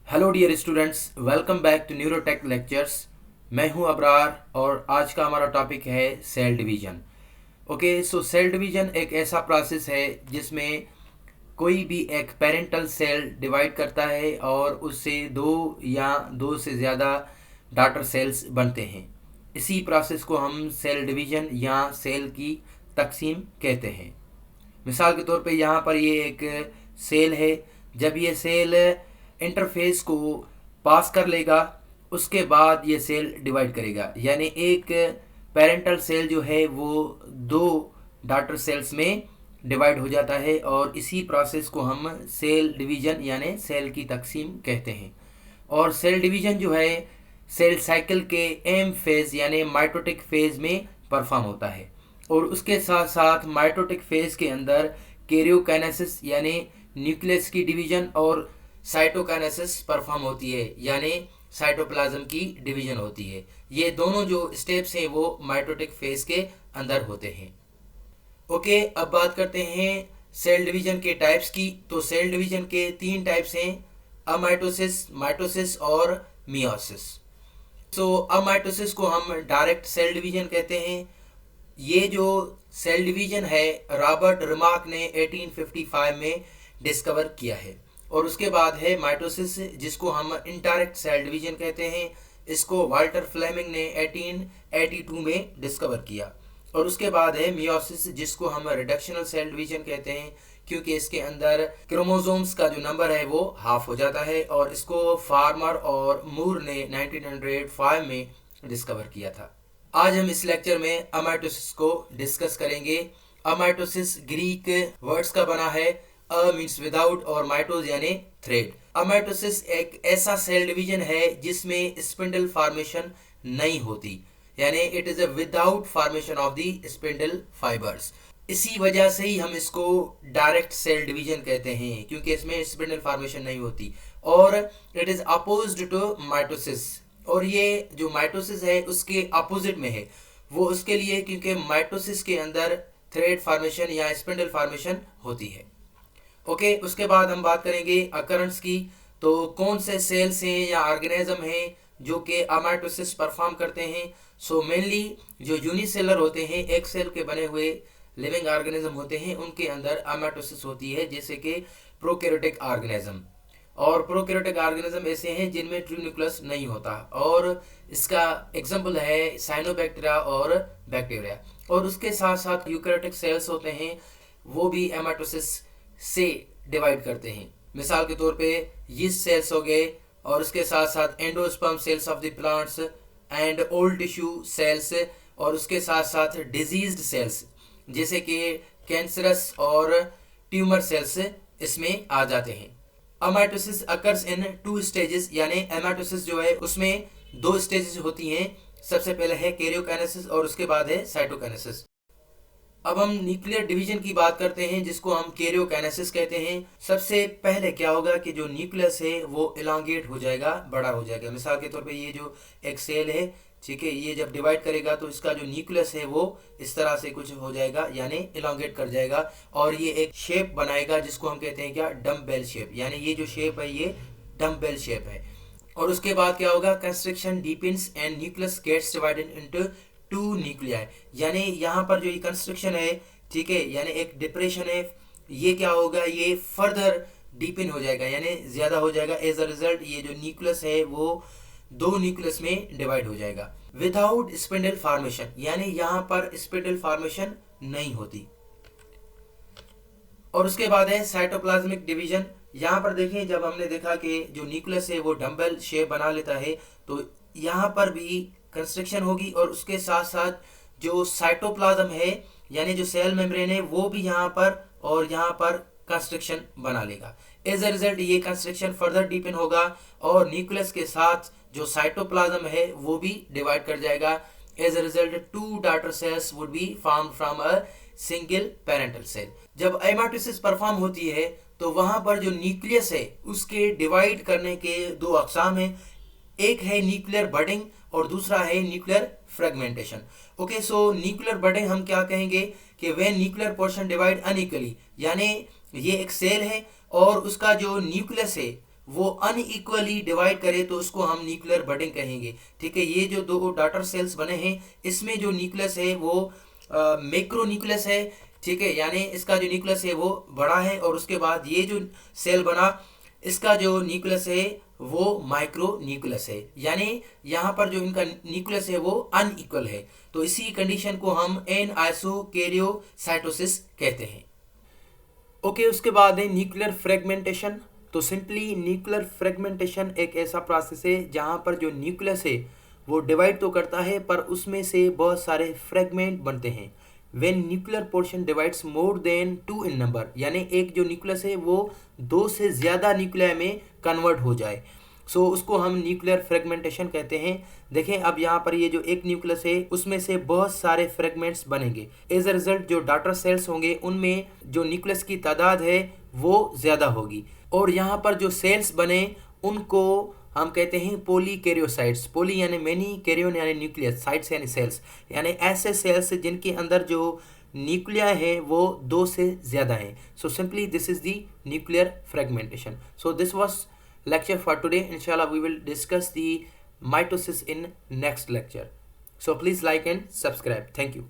Hello dear students, welcome back to Neurotech lectures. मैं हूं अबरार और आज का हमारा टॉपिक है cell division. Okay, so cell division एक ऐसा प्रोसेस है जिसमें कोई भी एक पेरेंटल सेल डिवाइड करता है और उससे दो या दो से ज़्यादा डॉटर सेल्स बनते हैं। इसी प्रोसेस को हम सेल डिवीजन या सेल की तकसीम कहते हैं। मिसाल के तौर पे यहाँ पर ये एक सेल है। जब ये सेल इंटरफेस को पास कर लेगा उसके बाद ये सेल डिवाइड करेगा, यानी एक पेरेंटल सेल जो है वो दो डॉटर सेल्स में डिवाइड हो जाता है और इसी प्रोसेस को हम सेल डिवीजन यानी सेल की तकसीम कहते हैं। और सेल डिवीजन जो है सेल साइकिल के एम फेज यानी माइटोटिक फेज में परफॉर्म होता है और उसके साथ साथ माइटोटिक फेज के अंदर कैरियोकाइनेसिस यानी न्यूक्लियस की डिवीजन और साइटोकाइनेसिस परफॉर्म होती है, यानी साइटोप्लाज्म की डिवीजन होती है। ये दोनों जो स्टेप्स हैं वो माइटोटिक फेज के अंदर होते हैं। ओके, अब बात करते हैं सेल डिवीजन के टाइप्स की। तो सेल डिवीजन के तीन टाइप्स हैं, अमाइटोसिस, माइटोसिस और मियोसिस। सो अमाइटोसिस को हम डायरेक्ट सेल डिवीजन कहते हैं। ये जो सेल डिवीजन है रॉबर्ट रिमार्क ने 1855 में डिस्कवर किया है। और उसके बाद है माइटोसिस जिसको हम इनडायरेक्ट सेल डिवीजन कहते हैं। इसको वाल्टर फ्लेमिंग ने 1882 में डिस्कवर किया। और उसके बाद है मियोसिस जिसको हम रिडक्शनल सेल डिवीजन कहते हैं, क्योंकि इसके अंदर क्रोमोसोम्स का जो नंबर है वो हाफ हो जाता है। और इसको फार्मर और मूर ने 1905 में डिस्कवर किया था। आज हम इस लेक्चर में अमाइटोसिस को डिस्कस करेंगे। अमाइटोसिस ग्रीक वर्ड्स का बना है। अ मीन्स विदाउट और माइटोज यानी थ्रेड। अमाइटोसिस एक ऐसा सेल डिवीजन है जिसमें स्पिंडल फॉर्मेशन नहीं होती, यानी it is a without formation of the spindle fibres. इसी वजह से ही हम इसको डायरेक्ट सेल डिवीजन कहते हैं, क्योंकि इसमें स्पिंडल फॉर्मेशन नहीं होती। और it is opposed to mitosis. और ये जो माइटोसिस है उसके अपोजिट में है। वो उसके लिए क्योंकि माइटोसिस के अंदर थ्रेड फॉर्मेशन या स्पिंडल फॉर्मेशन होती है। ओके, उसके बाद हम बात करेंगे अकरेंस की। तो कौन से सेल्स हैं या ऑर्गेनिज्म हैं जो कि अमाइटोसिस परफॉर्म करते हैं। सो मेनली जो यूनिसेलर होते हैं, एक सेल के बने हुए लिविंग ऑर्गेनिज्म होते हैं, उनके अंदर अमाइटोसिस होती है, जैसे कि प्रोकैरियोटिक ऑर्गेनिज्म। और प्रोकैरियोटिक ऑर्गेनिज्म ऐसे हैं जिनमें ट्रू न्यूक्लियस नहीं होता, और इसका एग्जांपल है साइनोबैक्टीरिया और बैक्टीरिया। और उसके साथ साथ यूकैरियोटिक सेल्स होते हैं, वो भी एमाटोसिस से डिवाइड करते हैं। मिसाल के तौर पे यीस्ट सेल्स हो गए, और उसके साथ साथ endosperm sales of the plants and old tissue cells, और उसके साथ साथ डिजीज्ड सेल्स जैसे कि कैंसरस और ट्यूमर सेल्स इसमें आ जाते हैं। अमाइटोसिस अकर्स इन टू स्टेजेस, यानी एमाटोसिस जो है उसमें दो स्टेजेस होती हैं। सबसे पहले है कैरियोकाइनेसिस और उसके बाद है साइटोकाइनेसिस। अब हम न्यूक्लियर डिवीजन की बात करते हैं जिसको हम कैरियोकाइनेसिस कहते हैं। सबसे पहले क्या होगा कि जो न्यूक्लियस है वो इलांगेट हो जाएगा, बड़ा हो जाएगा। मिसाल के तौर पे ये जो एक सेल है, ठीक है, ये जब डिवाइड करेगा तो इसका जो न्यूक्लियस है वो इस तरह से कुछ हो जाएगा, यानी इलांगेट कर जाएगा। और ये एक शेप बनाएगा जिसको हम कहते हैं क्या, डम्बेल शेप। यानी ये जो शेप है ये डम्बेल शेप है। और उसके बाद क्या होगा, construction deepens and nucleus gets divided into two nuclei. यानी यहाँ पर जो ये कंस्ट्रक्शन है, ठीक है, यानी एक डिप्रेशन है, ये क्या होगा, ये फर्दर डीपन हो जाएगा, यानी ज्यादा हो जाएगा। एज अ रिजल्ट ये जो न्यूक्लियस है वो दो न्यूक्लियस में डिवाइड हो जाएगा विदाउट स्पिंडल फॉर्मेशन, यानी यहाँ पर स्पिंडल फॉर्मेशन नहीं होती। और उसके बाद है साइटोप्लाज्मिक डिवीजन। यहाँ पर देखें, जब हमने देखा कि जो न्यूक्लियस है वो डम्बल शेप बना लेता है, तो यहाँ पर भी कंस्ट्रक्शन होगी। और उसके साथ साथ जो साइटोप्लाज्म है यानी जो सेल मेम्ब्रेन है वो भी यहाँ पर और यहाँ पर कंस्ट्रक्शन बना लेगा। एज अ रिजल्ट ये कंस्ट्रक्शन फर्दर डीपन होगा और न्यूक्लियस के साथ जो साइटोप्लाज्म है वो भी डिवाइड कर जाएगा। As a result two daughter cells would be formed from a single parental cell. जब एमाटोसिस परफॉर्म होती है तो वहां पर जो न्यूक्लियस है उसके डिवाइड करने के दो अकसाम है। एक है न्यूक्लियर बडिंग और दूसरा है न्यूक्लियर फ्रेगमेंटेशन। ओके, सो न्यूक्लियर बडिंग हम क्या कहेंगे कि when nuclear portion divide unequally, यानी ये एक सेल है और उसका जो न्यूक्लियस है वो अनइक्वली डिवाइड करे तो उसको हम न्यूक्लियर बर्डन कहेंगे। ठीक है, ये जो दो डॉटर सेल्स बने हैं इसमें जो न्यूक्लियस है वो मैक्रो न्यूक्लियस है। ठीक है, यानी इसका जो न्यूक्लियस है वो बड़ा है, और उसके बाद ये जो सेल बना इसका जो न्यूक्लियस है वो माइक्रो न्यूक्लियस है, यानी यहाँ पर जो इनका न्यूक्लियस है वो अनइक्वल है। तो इसी कंडीशन को हम एन आइसोकैरियोसाइटोसिस कहते हैं। ओके, उसके बाद है न्यूक्लियर फ्रेगमेंटेशन। तो सिंपली न्यूक्लियर फ्रेगमेंटेशन एक ऐसा प्रोसेस है जहाँ पर जो न्यूक्लियस है वो डिवाइड तो करता है पर उसमें से बहुत सारे फ्रेगमेंट बनते हैं। When nuclear portion divides more than 2 in number, यानी एक जो न्यूक्लियस है वो 2 से ज़्यादा न्यूक्लिया में कन्वर्ट हो जाए, सो उसको हम न्यूक्लियर फ्रेगमेंटेशन कहते हैं। देखें अब यहाँ पर ये जो एक न्यूक्लियस है उसमें से बहुत सारे फ्रेगमेंट्स बनेंगे। एज अ रिजल्ट जो डॉटर सेल्स होंगे उनमें जो न्यूक्लियस की तादाद है वो ज़्यादा होगी, और यहाँ पर जो सेल्स बने उनको हम कहते हैं पॉलीकैरियोसाइट्स। पॉली यानी मेनी, कैरियन यानी न्यूक्लियस, साइट्स यानी सेल्स, यानी ऐसे सेल्स जिनके अंदर जो न्यूक्लिया है वो 2 से ज़्यादा है। So simply this is the nuclear fragmentation. So this was lecture for today. Inshallah we will discuss the mitosis in next lecture. So please like and subscribe. Thank you.